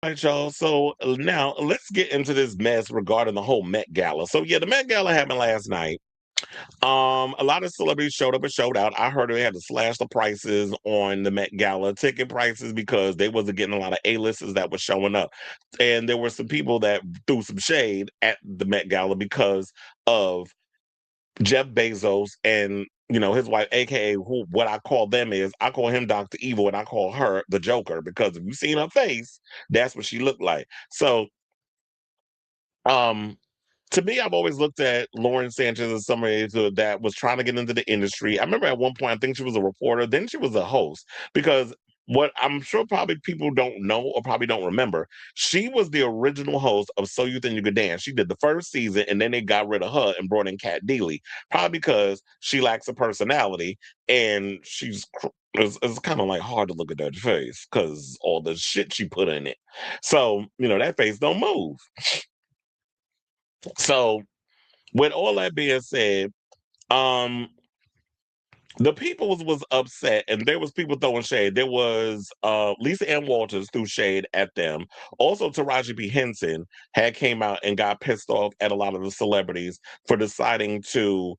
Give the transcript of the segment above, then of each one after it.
All right, y'all. So now let's get into this mess regarding the whole Met Gala. So yeah, the Met Gala happened last night. A lot of celebrities showed up and showed out. I heard they had to slash the prices on the Met Gala ticket prices because they wasn't getting a lot of A-listers that were showing up. And there were some people that threw some shade at the Met Gala because of Jeff Bezos and his wife, aka who what I call them is I call him Dr. Evil and I call her the Joker because if you seen her face, that's what she looked like. So um to me, I've always looked at Lauren Sanchez as somebody that was trying to get into the industry. I remember at one point, I think she was a reporter, then she was a host, because what I'm sure probably people don't know or probably don't remember, she was the original host of So You Think You Could Dance. She did the first season, and then they got rid of her and brought in Kat Deely, probably because she lacks a personality and it's kind of like hard to look at that face because all the shit she put in it. So, that face don't move. So, with all that being said, um, the people was upset, and there was people throwing shade. There was Lisa Ann Walters threw shade at them. Also, Taraji P Henson had came out and got pissed off at a lot of the celebrities for deciding to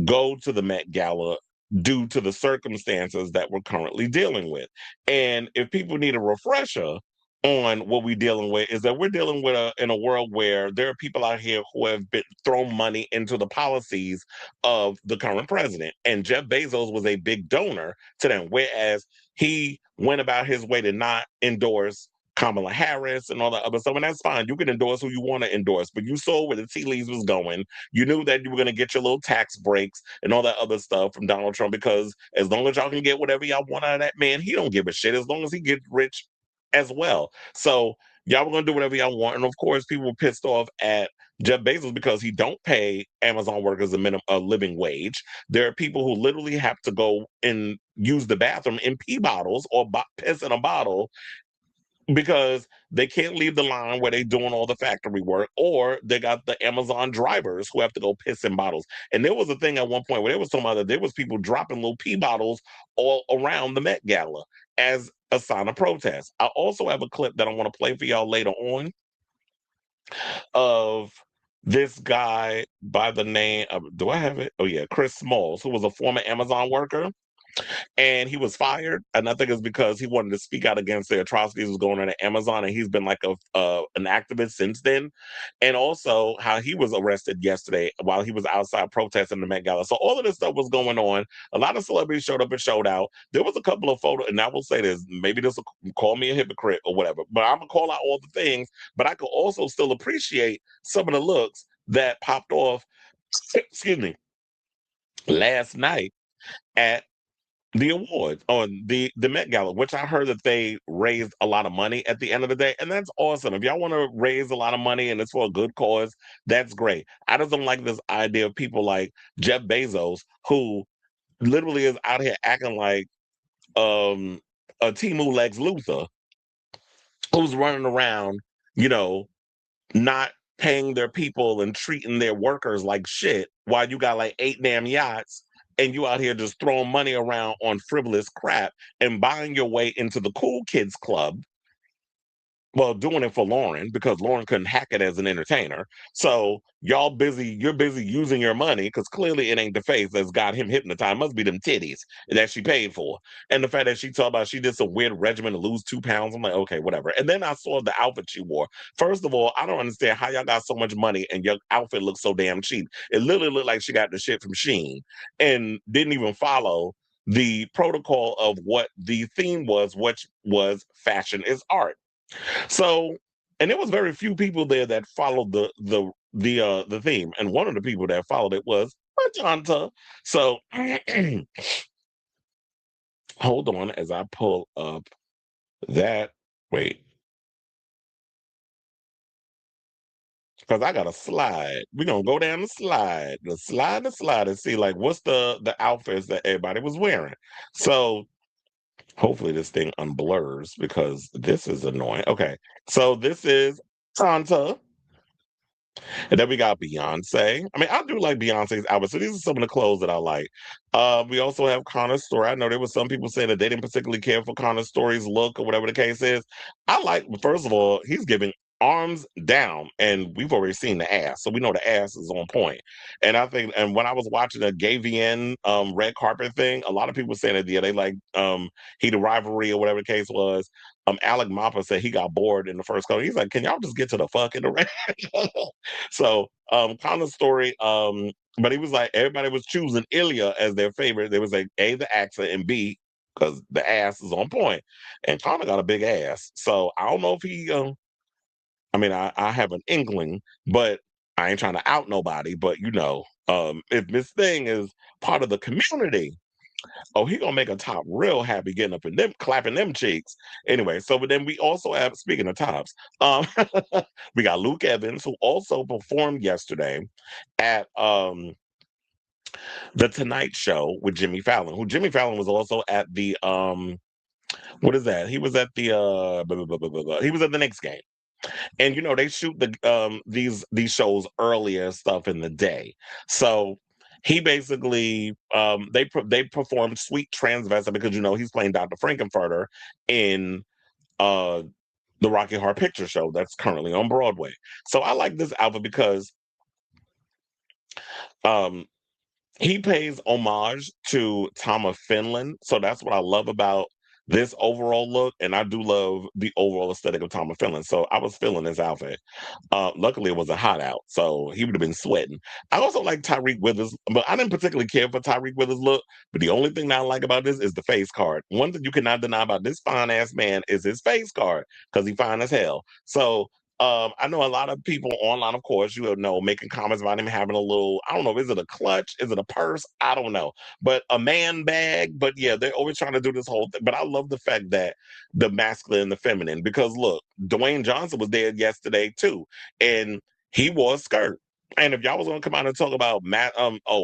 go to the Met Gala due to the circumstances that we're currently dealing with. And if people need a refresher on what we're dealing with, is that we're dealing with in a world where there are people out here who have been thrown money into the policies of the current president. And Jeff Bezos was a big donor to them, whereas he went about his way to not endorse Kamala Harris and all that other stuff. And that's fine. You can endorse who you want to endorse, but you saw where the tea leaves was going. You knew that you were going to get your little tax breaks and all that other stuff from Donald Trump, because as long as y'all can get whatever y'all want out of that man, he don't give a shit as long as he gets rich as well. So y'all were going to do whatever y'all want. And of course, people were pissed off at Jeff Bezos because he don't pay Amazon workers a living wage. There are people who literally have to go and use the bathroom in pee bottles or piss in a bottle because they can't leave the line where they're doing all the factory work, or they got the Amazon drivers who have to go piss in bottles. And there was a thing at one point where there was talking about that there was people dropping little pee bottles all around the Met Gala as a sign of protest. I also have a clip that I want to play for y'all later on of this guy by the name of, do I have it? Oh yeah, Chris Smalls, who was a former Amazon worker, and he was fired. And I think it's because he wanted to speak out against the atrocities that was going on at Amazon, and he's been like an activist since then. And also how he was arrested yesterday while he was outside protesting the Met Gala. So all of this stuff was going on. A lot of celebrities showed up and showed out. There was a couple of photos, and I will say this: maybe this will call me a hypocrite or whatever, but I'm gonna call out all the things. But I could also still appreciate some of the looks that popped off. Excuse me, last night at the awards on the Met Gala, which I heard that they raised a lot of money at the end of the day, and that's awesome. If y'all want to raise a lot of money and it's for a good cause, that's great. I just don't like this idea of people like Jeff Bezos, who literally is out here acting like um a Timu Lex Luthor, who's running around, you know, not paying their people and treating their workers like shit while you got like 8 damn yachts and you out here just throwing money around on frivolous crap and buying your way into the cool kids club. Well, doing it for Lauren because Lauren couldn't hack it as an entertainer. So you're busy using your money because clearly it ain't the face that's got him hypnotized. It must be them titties that she paid for. And the fact that she talked about she did some weird regimen to lose 2 pounds. I'm like, okay, whatever. And then I saw the outfit she wore. First of all, I don't understand how y'all got so much money and your outfit looks so damn cheap. It literally looked like she got the shit from Sheen and didn't even follow the protocol of what the theme was, which was fashion is art. So, and there was very few people there that followed the theme, and one of the people that followed it was Majanta. So, hold on as I pull up that. Wait, because I got a slide. We're gonna go down the slide, and see like what's the outfits that everybody was wearing. So, hopefully this thing unblurs because this is annoying. Okay, so this is Santa. And then we got Beyonce. I mean, I do like Beyonce's outfit. So these are some of the clothes that I like. We also have Connor's Story. I know there was some people saying that they didn't particularly care for Connor's Story's look or whatever the case is. I like, first of all, he's giving arms down, and we've already seen the ass, so we know the ass is on point. And I think, and when I was watching the Gavian red carpet thing, a lot of people saying that yeah, they like he the rivalry or whatever the case was. Alec Mapa said he got bored in the first couple. He's like, can y'all just get to the fuck in the ring? So, kind of story. But he was like, everybody was choosing Ilya as their favorite. There was like A, the accent, and B, because the ass is on point. And Connor got a big ass. So I don't know if he, I mean, I have an inkling, but I ain't trying to out nobody. But if this thing is part of the community, oh, he gonna make a top real happy getting up and them clapping them cheeks. Anyway, so but then we also have, speaking of tops, um, we got Luke Evans, who also performed yesterday at the Tonight Show with Jimmy Fallon. Who Jimmy Fallon was also at the what is that? He was at the he was at the Knicks game. And they shoot these shows earlier stuff in the day. So he basically they performed Sweet Transvestite because he's playing Dr. Frankenfurter in uh the Rocky Horror Picture Show that's currently on Broadway. So I like this outfit because um he pays homage to Tom of Finland. So that's what I love about this overall look. And I do love the overall aesthetic of Tom of Finland. So I was feeling this outfit. Luckily, it wasn't hot out, so he would have been sweating. I also like Tyreek Withers, but I didn't particularly care for Tyreek Withers' look. But the only thing that I like about this is the face card. One thing you cannot deny about this fine ass man is his face card because he fine as hell. So I know a lot of people online, of course, making comments about him having a little, I don't know, is it a clutch? Is it a purse? I don't know. But a man bag. But yeah, they're always trying to do this whole thing. But I love the fact that the masculine and the feminine, because look, Dwayne Johnson was there yesterday too, and he wore a skirt. And if y'all was gonna come out and talk about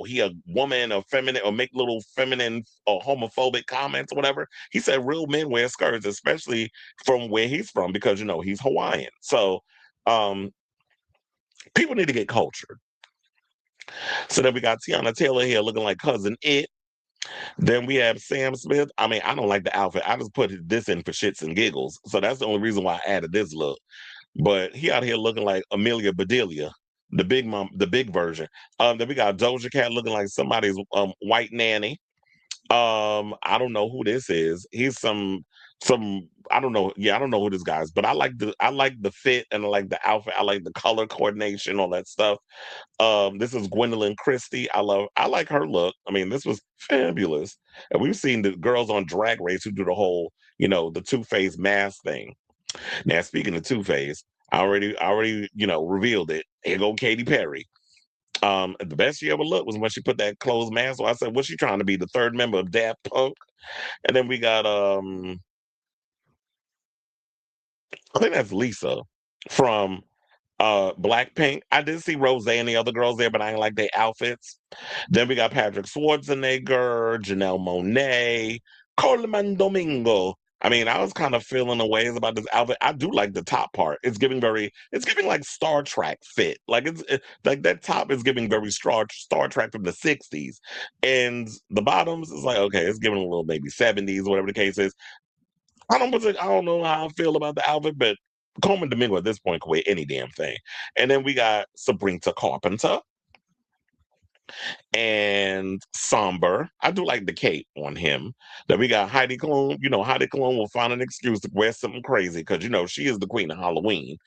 he a woman or feminine or make little feminine or homophobic comments or whatever, he said real men wear skirts, especially from where he's from, because he's Hawaiian. So um people need to get cultured. So then we got Tiana Taylor here looking like cousin It. Then we have Sam Smith. I mean, I don't like the outfit. I just put this in for shits and giggles. So that's the only reason why I added this look. But he out here looking like Amelia Bedelia, the big mom, the big version. Then we got Doja Cat looking like somebody's white nanny. I don't know who this is. He's some I don't know. Yeah, I don't know who this guy is, but I like the fit and I like the outfit. I like the color coordination, all that stuff. This is Gwendolyn Christie. I like her look. I mean, this was fabulous. And we've seen the girls on Drag Race who do the whole, the Two-Face mask thing. Now, speaking of Two-Face, I already, revealed it. Here go Katy Perry. The best she ever looked was when she put that closed mask. So I said, what's she trying to be, the third member of Daft Punk? And then we got I think that's Lisa from Blackpink. I did see Rose and the other girls there, but I didn't like their outfits. Then we got Patrick Schwarzenegger, Janelle Monáe, Coleman Domingo. I mean, I was kind of feeling the ways about this outfit. I do like the top part. It's giving like Star Trek fit. Like like that top is giving very Star Trek from the '60s, and the bottoms is like okay, it's giving a little maybe '70s, whatever the case is. I don't know how I feel about the outfit, but Coleman Domingo at this point can wear any damn thing. And then we got Sabrina Carpenter and Somber. I do like the cape on him. Then we got Heidi Klum. Heidi Klum will find an excuse to wear something crazy because she is the queen of Halloween.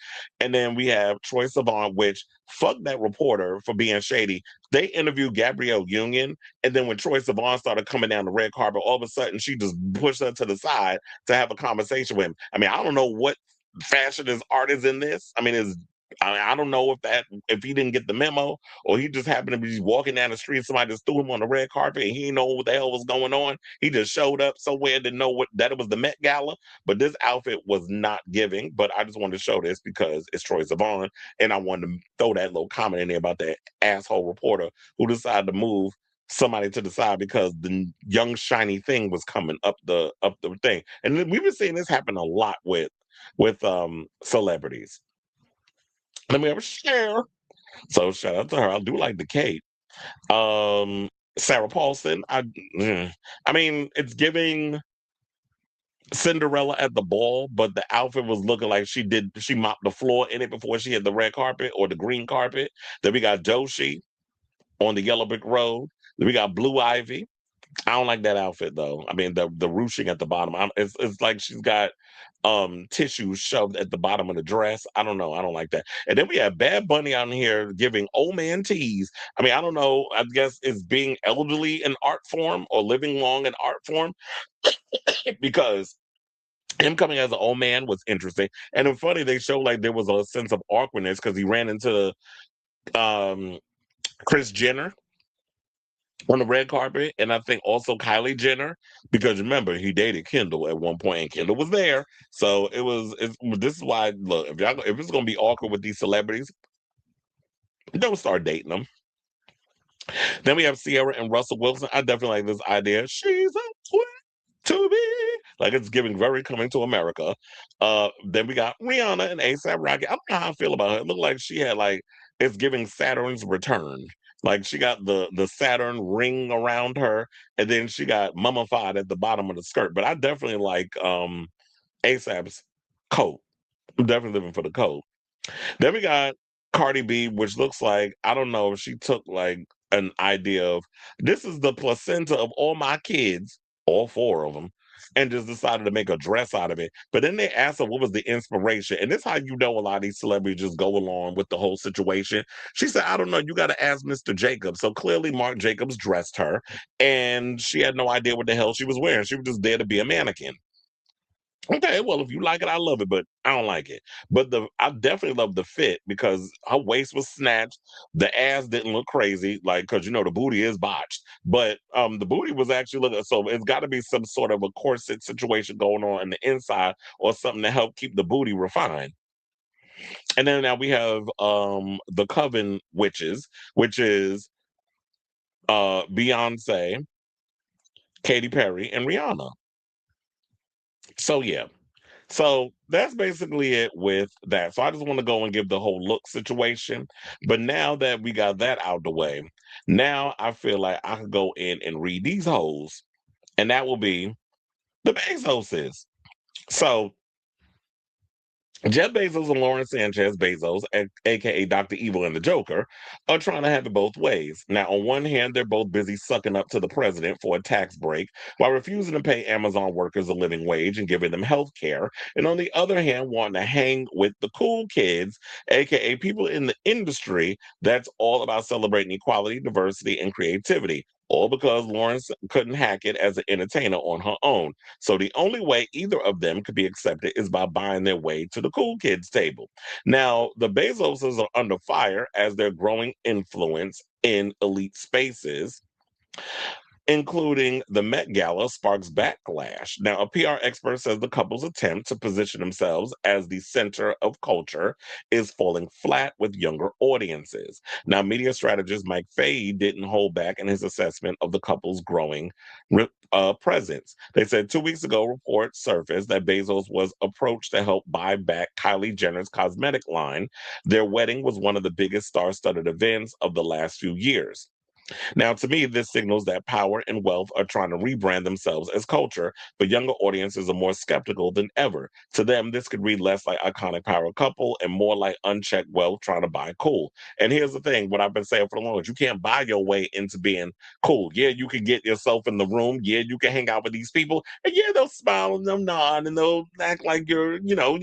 And then we have Troye Sivan, which fuck that reporter for being shady. They interviewed Gabrielle Union, and then when Troye Sivan started coming down the red carpet, all of a sudden she just pushed her to the side to have a conversation with him. I mean, I don't know what fashionist art is in this. I don't know if he didn't get the memo or he just happened to be walking down the street and somebody just threw him on the red carpet and he didn't know what the hell was going on. He just showed up somewhere, didn't know that it was the Met Gala. But this outfit was not giving. But I just wanted to show this because it's Troye Sivan, and I wanted to throw that little comment in there about that asshole reporter who decided to move somebody to the side because the young shiny thing was coming up the thing. And we've been seeing this happen a lot with celebrities. Then we have Cher. So shout out to her. I do like the Kate. Um, Sarah Paulson. I mean, it's giving Cinderella at the ball, but the outfit was looking like she mopped the floor in it before she hit the red carpet or the green carpet. Then we got Doshi on the yellow brick road. Then we got Blue Ivy. I don't like that outfit though. I mean the ruching at the bottom. It's like she's got tissue shoved at the bottom of the dress. I don't know. I don't like that. And then we have Bad Bunny out here giving old man tease. I mean, I don't know. I guess is being elderly an art form or living long an art form because him coming as an old man was interesting. And it's funny they show like there was a sense of awkwardness because he ran into um Chris Jenner on the red carpet, and I think also Kylie Jenner, because remember he dated Kendall at one point, and Kendall was there. So it was. This is why look if it's gonna be awkward with these celebrities, don't start dating them. Then we have Sierra and Russell Wilson. I definitely like this idea. She's a queen to be like it's giving very coming to America. Then we got Rihanna and ASAP Rocky. I don't know how I feel about her. It looked like she had like it's giving Saturn's return. Like she got the Saturn ring around her, and then she got mummified at the bottom of the skirt. But I definitely like ASAP's coat. I'm definitely living for the coat. Then we got Cardi B, which looks like I don't know if she took like an idea of this is the placenta of all my kids, all four of them, and just decided to make a dress out of it. But then they asked her what was the inspiration, and this is how you know a lot of these celebrities just go along with the whole situation. She said, "I don't know. You got to ask Mr. Jacobs." So clearly, Mark Jacobs dressed her, and she had no idea what the hell she was wearing. She was just there to be a mannequin. Okay, well, if you like it, I love it, but I don't like it. But I definitely love the fit because her waist was snatched, the ass didn't look crazy, like because the booty is botched, but the booty was actually looking. So it's got to be some sort of a corset situation going on in the inside or something to help keep the booty refined. And then now we have the Coven Witches, which is Beyonce, Katy Perry, and Rihanna. So yeah. So that's basically it with that. So I just want to go and give the whole look situation. But now that we got that out the way, now I feel like I could go in and read these holes, and that will be the Bezoses. So Jeff Bezos and Lauren Sanchez Bezos, aka Dr. Evil and the Joker, are trying to have it both ways. Now, on one hand, they're both busy sucking up to the president for a tax break while refusing to pay Amazon workers a living wage and giving them health care. And on the other hand, wanting to hang with the cool kids, aka people in the industry that's all about celebrating equality, diversity, and creativity. All because Lawrence couldn't hack it as an entertainer on her own. So the only way either of them could be accepted is by buying their way to the cool kids table. Now, the Bezoses are under fire as their growing influence in elite spaces, including the Met Gala, sparks backlash. Now, a PR expert says the couple's attempt to position themselves as the center of culture is falling flat with younger audiences. Now, media strategist Mike Fahey didn't hold back in his assessment of the couple's growing presence. They said 2 weeks ago, reports surfaced that Bezos was approached to help buy back Kylie Jenner's cosmetic line. Their wedding was one of the biggest star studded events of the last few years. Now, to me, this signals that power and wealth are trying to rebrand themselves as culture, but younger audiences are more skeptical than ever. To them, this could read less like iconic power couple and more like unchecked wealth trying to buy cool. And here's the thing, what I've been saying for the longest, you can't buy your way into being cool. Yeah, you can get yourself in the room. Yeah, you can hang out with these people. And yeah, they'll smile and they'll nod and they'll act like you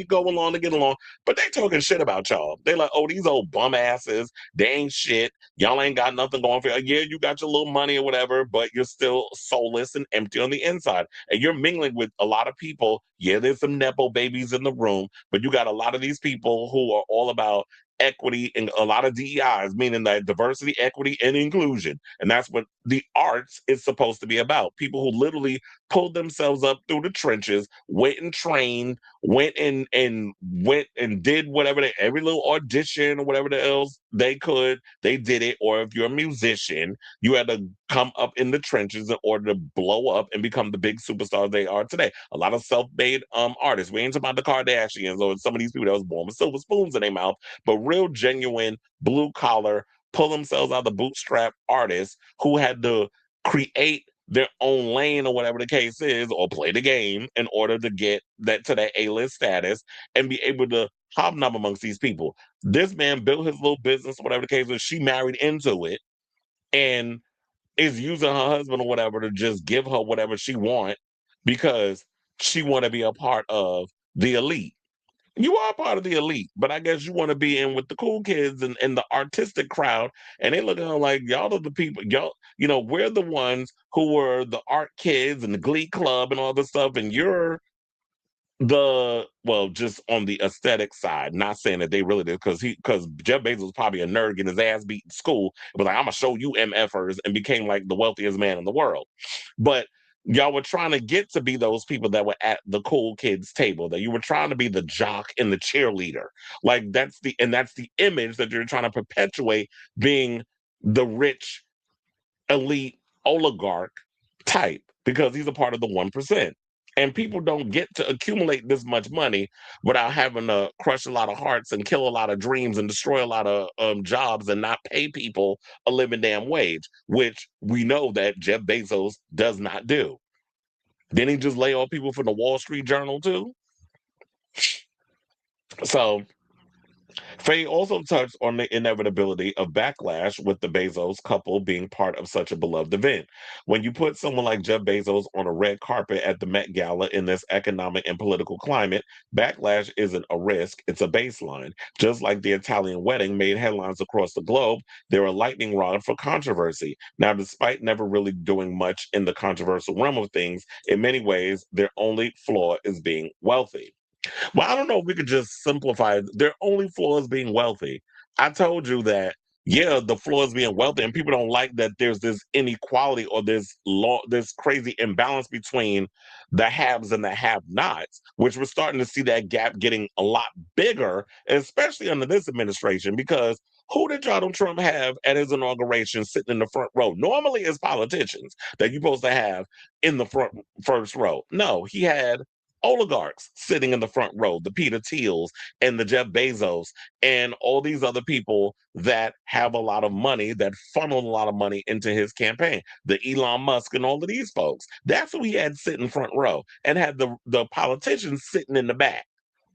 go along to get along. But they talking shit about y'all. They're like, oh, these old bum asses, they ain't shit. Y'all ain't got nothing going for you. Yeah, you got your little money or whatever, but you're still soulless and empty on the inside. And you're mingling with a lot of people. Yeah, there's some Nepo babies in the room, but you got a lot of these people who are all about equity and a lot of DEIs, meaning that diversity, equity, and inclusion. And that's what the arts is supposed to be about. People who literally pulled themselves up through the trenches, went and trained, went and did whatever every little audition or whatever else they could, they did it. Or if you're a musician, you had to come up in the trenches in order to blow up and become the big superstars they are today. A lot of self-made artists. We ain't talking about the Kardashians or some of these people that was born with silver spoons in their mouth, but real genuine blue collar, pull themselves out of the bootstrap artists who had to create their own lane or whatever the case is, or play the game in order to get that to that A-list status and be able to hobnob amongst these people. This man built his little business, whatever the case is. She married into it and is using her husband or whatever to just give her whatever she want because she want to be a part of the elite. You are part of the elite, but I guess you want to be in with the cool kids and the artistic crowd. And they look at her like, y'all are the people, y'all, we're the ones who were the art kids and the glee club and all this stuff. And you're well, just on the aesthetic side, not saying that they really did, because Jeff Bezos was probably a nerd getting his ass beat in school, but like, I'm gonna show you MFers, and became like the wealthiest man in the world. But y'all were trying to get to be those people that were at the cool kids table, that you were trying to be the jock and the cheerleader. Like that's the image that you're trying to perpetuate, being the rich elite oligarch type, because he's a part of the 1%. And people don't get to accumulate this much money without having to crush a lot of hearts and kill a lot of dreams and destroy a lot of jobs and not pay people a living damn wage, which we know that Jeff Bezos does not do. Didn't he just lay off people from the Wall Street Journal too? So Faye also touched on the inevitability of backlash with the Bezos couple being part of such a beloved event. When you put someone like Jeff Bezos on a red carpet at the Met Gala in this economic and political climate, backlash isn't a risk, it's a baseline. Just like the Italian wedding made headlines across the globe, they're a lightning rod for controversy. Now, despite never really doing much in the controversial realm of things, in many ways, their only flaw is being wealthy. Well, I don't know if we could just simplify it. Their only flaw is being wealthy. I told you that, yeah, the flaw is being wealthy, and people don't like that there's this inequality or this crazy imbalance between the haves and the have-nots, which we're starting to see that gap getting a lot bigger, especially under this administration, because who did Donald Trump have at his inauguration sitting in the front row? Normally, it's politicians that you're supposed to have in the first row. No, he had oligarchs sitting in the front row, the Peter Thiels and the Jeff Bezos and all these other people that have a lot of money, that funnel a lot of money into his campaign, the Elon Musk and all of these folks. That's who he had sitting front row, and had the politicians sitting in the back.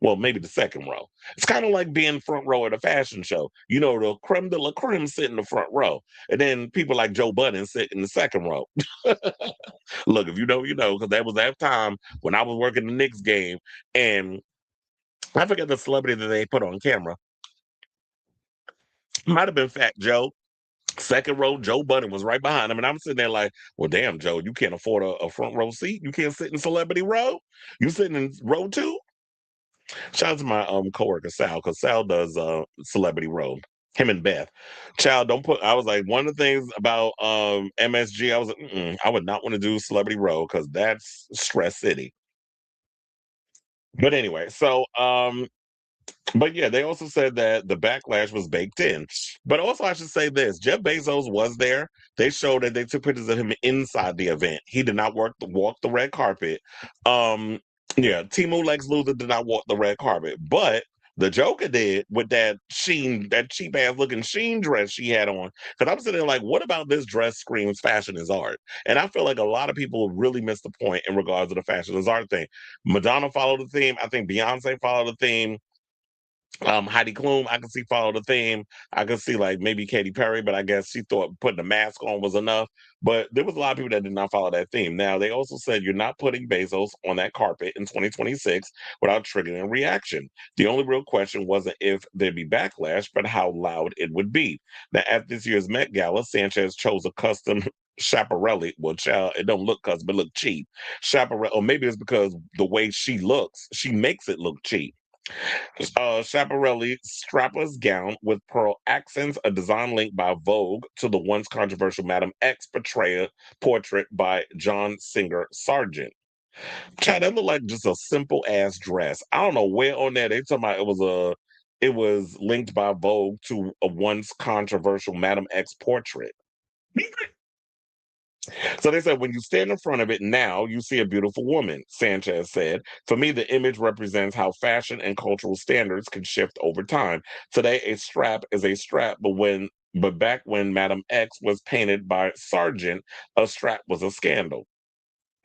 Well, maybe the second row. It's kind of like being front row at a fashion show. The creme de la creme sit in the front row, and then people like Joe Budden sit in the second row. Look, if you know, you know, because that was that time when I was working the Knicks game, and I forget the celebrity that they put on camera. Might have been Fat Joe. Second row, Joe Budden was right behind him, and I'm sitting there like, "Well, damn, Joe, you can't afford a front row seat. You can't sit in celebrity row. You sitting in row two." Shout out to my coworker Sal, because Sal does celebrity row. Him and Beth. Child, don't put. I was like, one of the things about MSG. I was like, I would not want to do celebrity row because that's stress city. But anyway, but yeah, they also said that the backlash was baked in. But also, I should say this: Jeff Bezos was there. They showed that they took pictures of him inside the event. He did not walk the red carpet. Um, yeah, Timu Lex Luthor did not walk the red carpet, but the Joker did with that cheap ass looking sheen dress she had on. Because I'm sitting there like, what about this dress screams fashion is art? And I feel like a lot of people really missed the point in regards to the fashion is art thing. Madonna followed the theme. I think Beyonce followed the theme. Heidi Klum, I can see follow the theme. I can see like maybe Katy Perry, but I guess she thought putting a mask on was enough. But there was a lot of people that did not follow that theme. Now they also said you're not putting Bezos on that carpet in 2026 without triggering a reaction. The only real question wasn't if there'd be backlash, but how loud it would be. Now at this year's Met Gala, Sanchez chose a custom Chaparelli. Well, child, it don't look custom, it look cheap. Chaparelli, or maybe it's because the way she looks, she makes it look cheap. Schiaparelli strapless gown with pearl accents, a design linked by Vogue to the once controversial Madame X portrait by John Singer Sargent. Chad, that looked like just a simple ass dress. I don't know where on there they talking about it was linked by Vogue to a once controversial Madame X portrait. So they said, when you stand in front of it now, you see a beautiful woman, Sanchez said. For me, the image represents how fashion and cultural standards can shift over time. Today, a strap is a strap, but back when Madam X was painted by Sargent, a strap was a scandal.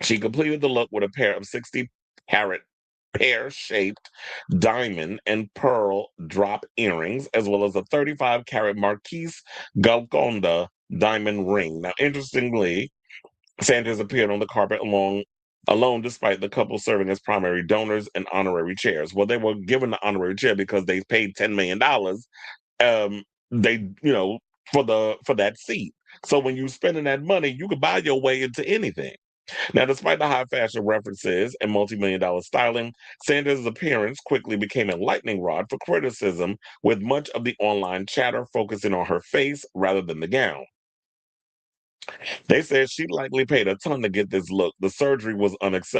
She completed the look with a pair of 60 carat pear shaped diamond and pearl drop earrings, as well as a 35 carat Marquise Golconda diamond ring. Now, interestingly, Sanchez appeared on the carpet alone despite the couple serving as primary donors and honorary chairs. Well, they were given the honorary chair because they paid $10 million. They, for that seat. So when you spending that money, you could buy your way into anything. Now, despite the high fashion references and multi-million dollar styling, Sanders' appearance quickly became a lightning rod for criticism, with much of the online chatter focusing on her face rather than the gown. They said she likely paid a ton to get this look. The surgery was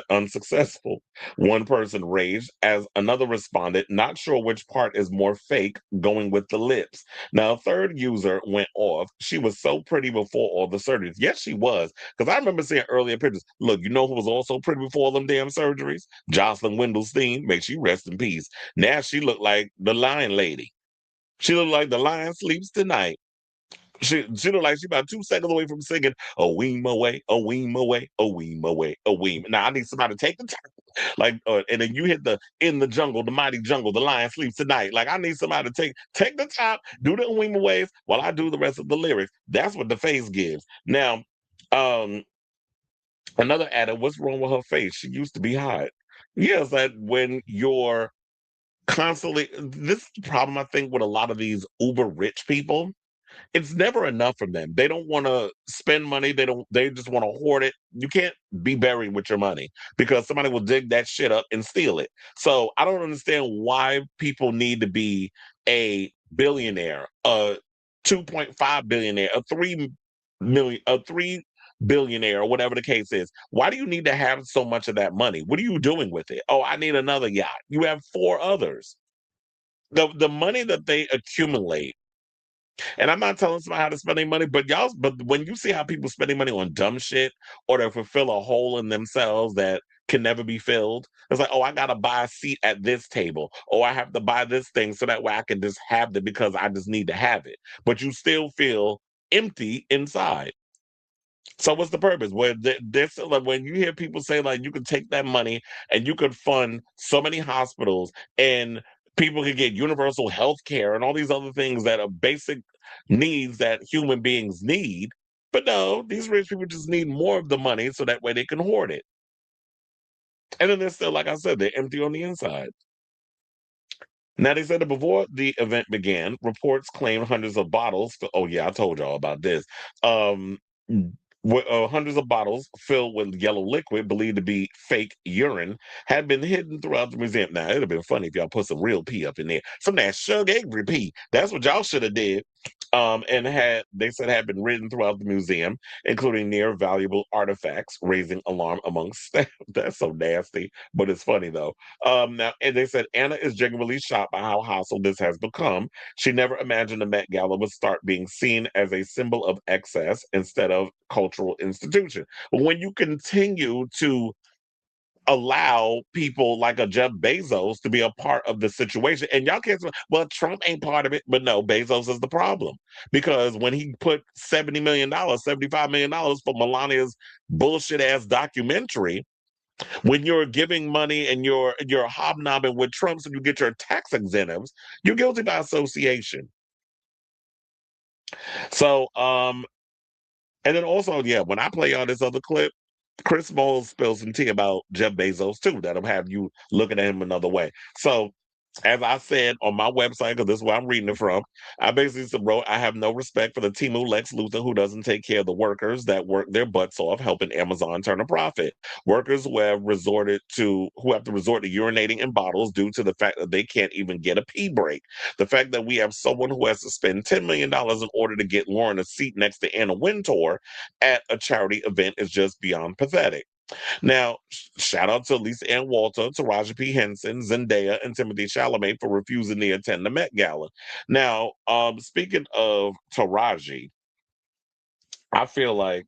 unsuccessful. One person raged, as another responded, not sure which part is more fake, going with the lips. Now, a third user went off. She was so pretty before all the surgeries. Yes, she was. Because I remember seeing earlier pictures. Look, you know who was also pretty before all them damn surgeries? Jocelyn Wendelstein. May she rest in peace. Now she looked like the lion lady. She looked like the lion sleeps tonight. She look like she about 2 seconds away from singing "A Weem Away, A Weem Away, A Weem Away, A Weem." Now I need somebody to take the time, and then you hit the in the jungle, the mighty jungle, the lion sleeps tonight. Like I need somebody to take the top, do the Weem Aways while I do the rest of the lyrics. That's what the face gives. Now, um, another added, what's wrong with her face? She used to be hot. Yes, that when you're constantly, this is the problem I think with a lot of these uber rich people. It's never enough for them. They don't want to spend money. They just want to hoard it. You can't be buried with your money because somebody will dig that shit up and steal it. So I don't understand why people need to be a billionaire, a 2.5 billionaire, a 3 billionaire, or whatever the case is. Why do you need to have so much of that money? What are you doing with it? Oh, I need another yacht. You have four others. The money that they accumulate, and I'm not telling somebody how to spend their money, but when you see how people spending money on dumb shit or to fulfill a hole in themselves that can never be filled, it's like, oh, I gotta buy a seat at this table, or I have to buy this thing so that way I can just have it because I just need to have it. But you still feel empty inside. So what's the purpose? Where this like when you hear people say like you could take that money and you could fund so many hospitals and people could get universal health care and all these other things that are basic needs that human beings need. But no, these rich people just need more of the money so that way they can hoard it. And then they're still, like I said, they're empty on the inside. Now, they said that before the event began, reports claimed hundreds of bottles. Oh, yeah, I told y'all about this. Um, Hundreds of bottles filled with yellow liquid, believed to be fake urine, had been hidden throughout the museum. Now, it'd have been funny if y'all put some real pee up in there, some of that Shug Avery pee. That's what y'all should have did. And they said had been written throughout the museum, including near valuable artifacts, raising alarm amongst staff. That's so nasty, but it's funny though. Now, and they said Anna is genuinely shocked by how hostile this has become. She never imagined the Met Gala would start being seen as a symbol of excess instead of cultural institution. But when you continue to allow people like a Jeff Bezos to be a part of the situation. And y'all can't say, well, Trump ain't part of it. But no, Bezos is the problem. Because when he put $70 million, $75 million for Melania's bullshit ass documentary, when you're giving money and you're hobnobbing with Trump so you get your tax incentives, you're guilty by association. So and then also, yeah, when I play on this other clip, Chris Bowles spills some tea about Jeff Bezos too. That'll have you looking at him another way. So, as I said on my website, because this is where I'm reading it from, I basically wrote, I have no respect for the Timu Lex Luthor who doesn't take care of the workers that work their butts off helping Amazon turn a profit. Workers who have to resort to urinating in bottles due to the fact that they can't even get a pee break. The fact that we have someone who has to spend $10 million in order to get Lauren a seat next to Anna Wintour at a charity event is just beyond pathetic. Now, shout out to Lisa Ann Walter, Taraji P. Henson, Zendaya, and Timothy Chalamet for refusing to attend the Met Gala. Now, speaking of Taraji, I feel like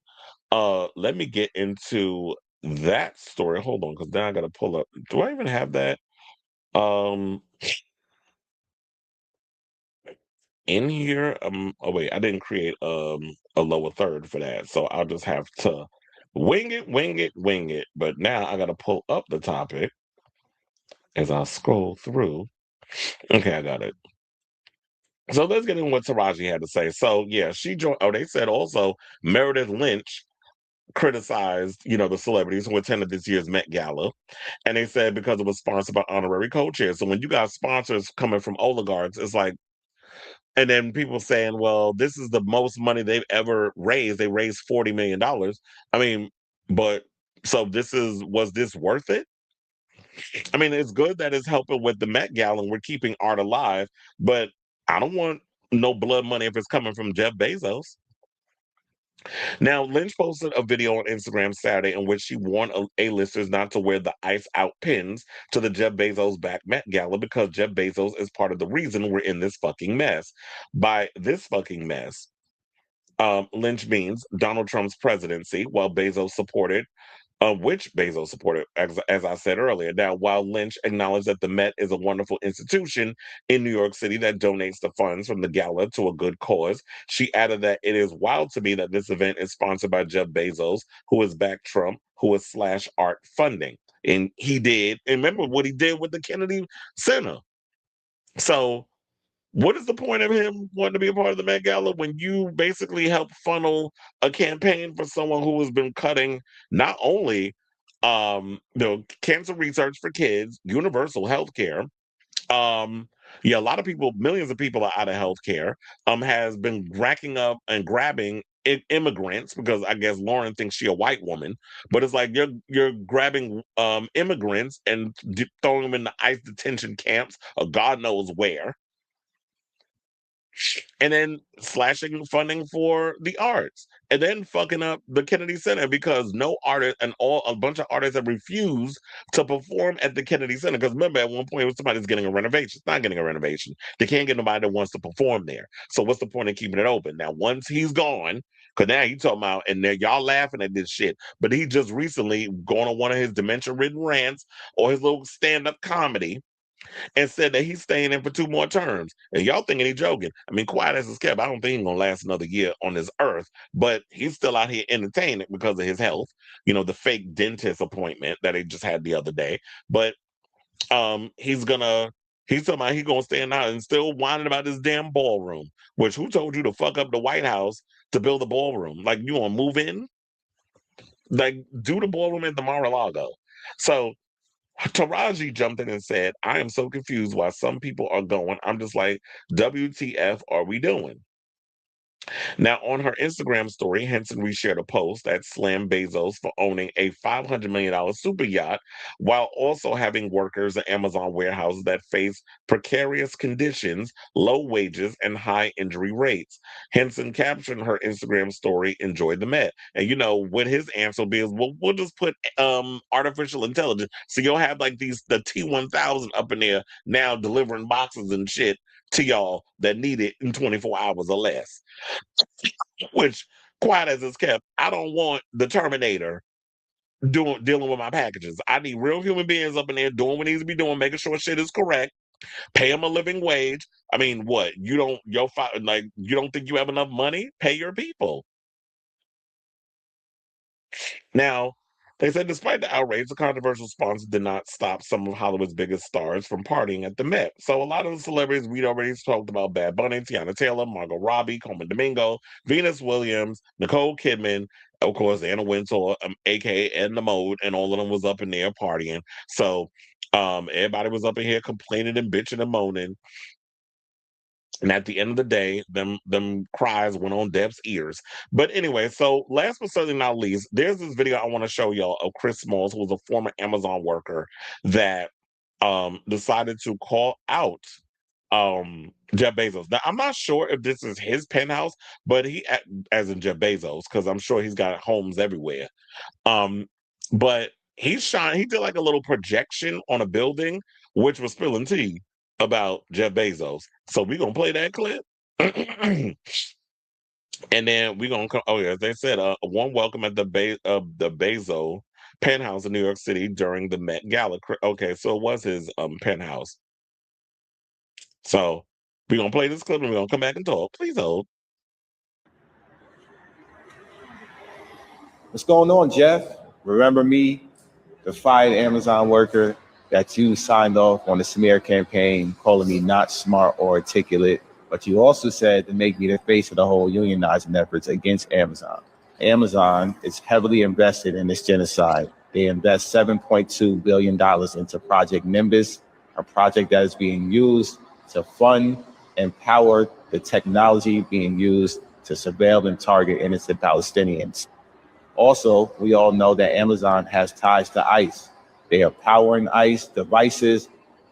Let me get into that story. Hold on, because now I gotta pull up. Do I even have that um in here? Oh wait, I didn't create a lower third for that, so I'll just have to wing it, wing it, wing it. But now I gotta pull up the topic as I scroll through. Okay, I got it. So let's get in what Taraji had to say. So yeah, she joined. Oh, they said also Meredith Lynch criticized, the celebrities who attended this year's Met Gala, and they said because it was sponsored by honorary co-chairs. So when you got sponsors coming from oligarchs, it's like, and then people saying, "Well, this is the most money they've ever raised. They raised $40 million." I mean, but so was this worth it? I mean, it's good that it's helping with the Met Gala and we're keeping art alive, but I don't want no blood money if it's coming from Jeff Bezos. Now, Lynch posted a video on Instagram Saturday in which she warned A-listers not to wear the ice out pins to the Jeff Bezos back Met Gala because Jeff Bezos is part of the reason we're in this fucking mess. By this fucking mess, Lynch means Donald Trump's presidency, while Bezos supported which Bezos supported, as I said earlier. Now, while Lynch acknowledged that the Met is a wonderful institution in New York City that donates the funds from the gala to a good cause, she added that it is wild to me that this event is sponsored by Jeff Bezos, who has backed Trump, who has slashed art funding. And he did. And remember what he did with the Kennedy Center. So, what is the point of him wanting to be a part of the Met Gala when you basically help funnel a campaign for someone who has been cutting not only cancer research for kids, universal health care. Yeah, a lot of people, millions of people are out of healthcare, has been racking up and grabbing immigrants because I guess Lauren thinks she a white woman, but it's like you're grabbing immigrants and throwing them in the ICE detention camps or God knows where, and then slashing funding for the arts, and then fucking up the Kennedy Center because no artist and a bunch of artists have refused to perform at the Kennedy Center. Because remember, at one point, it was somebody's getting a renovation. It's not getting a renovation. They can't get nobody that wants to perform there. So what's the point of keeping it open? Now, once he's gone, because now you talking about, and then y'all laughing at this shit, but he just recently gone on one of his dementia-ridden rants or his little stand-up comedy and said that he's staying in for 2 more terms. And y'all thinking he's joking. I mean, quiet as it's kept, I don't think he's gonna last another year on this earth, but he's still out here entertaining because of his health, the fake dentist appointment that he just had the other day. But he's talking about he's gonna stand out and still whining about this damn ballroom. Which who told you to fuck up the White House to build a ballroom? Like you wanna move in? Like do the ballroom at the Mar-a-Lago. So Taraji jumped in and said, I am so confused why some people are going. I'm just like, WTF are we doing? Now, on her Instagram story, Henson reshared a post that slammed Bezos for owning a $500 million super yacht while also having workers at Amazon warehouses that face precarious conditions, low wages, and high injury rates. Henson captioned her Instagram story, Enjoy the Met. And what his answer will be is, well, we'll just put artificial intelligence. So you'll have like the T-1000 up in there now delivering boxes and shit to y'all that need it in 24 hours or less. Which, quiet as it's kept, I don't want the Terminator dealing with my packages. I need real human beings up in there doing what needs to be doing, making sure shit is correct. Pay them a living wage. I mean, what you don't think you have enough money? Pay your people. Now, they said despite the outrage, the controversial sponsor did not stop some of Hollywood's biggest stars from partying at the Met. So a lot of the celebrities we'd already talked about: Bad Bunny, Tiana Taylor, Margot Robbie, Coleman Domingo, Venus Williams, Nicole Kidman, of course, Anna Wintour, aka Edna Mode, and all of them was up in there partying. So everybody was up in here complaining and bitching and moaning. And at the end of the day, them cries went on Deb's ears. But anyway, so last but certainly not least, there's this video I want to show y'all of Chris Smalls, who was a former Amazon worker that decided to call out Jeff Bezos. Now I'm not sure if this is his penthouse, but as in Jeff Bezos, because I'm sure he's got homes everywhere. Um, but he did like a little projection on a building, which was spilling tea about Jeff Bezos. So we're gonna play that clip. And then we're gonna come. Oh yeah, they said a warm welcome at the Bezos penthouse in New York City during the Met Gala. Okay, so it was his penthouse. So we're gonna play this clip and we're gonna come back and talk. Please hold. What's going on, Jeff? Remember me, the fired Amazon worker that you signed off on the smear campaign, calling me not smart or articulate, but you also said to make me the face of the whole unionizing efforts against Amazon. Amazon is heavily invested in this genocide. They invest $7.2 billion into Project Nimbus, a project that is being used to fund and power the technology being used to surveil and target innocent Palestinians. Also, we all know that Amazon has ties to ICE. They are powering ICE devices.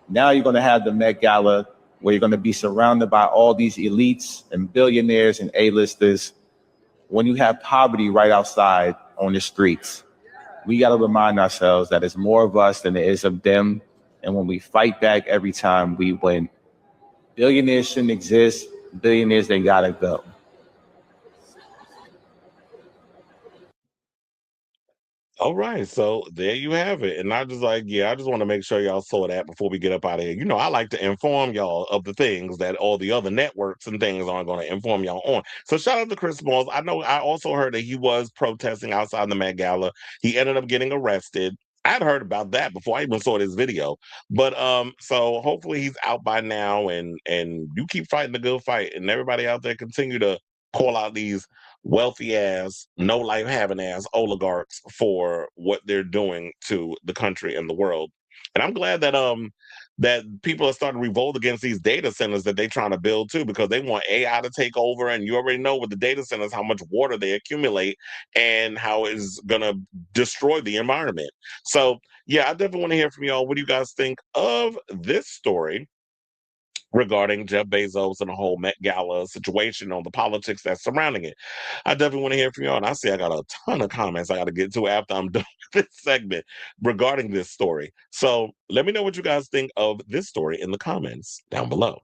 Now you're going to have the Met Gala where you're going to be surrounded by all these elites and billionaires and A-listers when you have poverty right outside on the streets. We got to remind ourselves that it's more of us than there is of them. And when we fight back every time, we win. Billionaires shouldn't exist. Billionaires, they got to go. All right, so there you have it. And I just like, yeah, I just want to make sure y'all saw that before we get up out of here. You know, I like to inform y'all of the things that all the other networks and things aren't going to inform y'all on. So shout out to Chris Smalls. I know I also heard that he was protesting outside the Met Gala. He ended up getting arrested. I'd heard about that before I even saw this video. But so hopefully he's out by now and you keep fighting the good fight and everybody out there continue to call out these wealthy ass, no life having ass oligarchs for what they're doing to the country and the world. And I'm glad that people are starting to revolt against these data centers that they're trying to build too, because they want AI to take over. And you already know with the data centers how much water they accumulate and how it's gonna destroy the environment. So yeah, I definitely want to hear from y'all. What do you guys think of this story regarding Jeff Bezos and the whole Met Gala situation on the politics that's surrounding it? I definitely want to hear from y'all. And I see I got a ton of comments I got to get to after I'm done with this segment regarding this story. So let me know what you guys think of this story in the comments down below.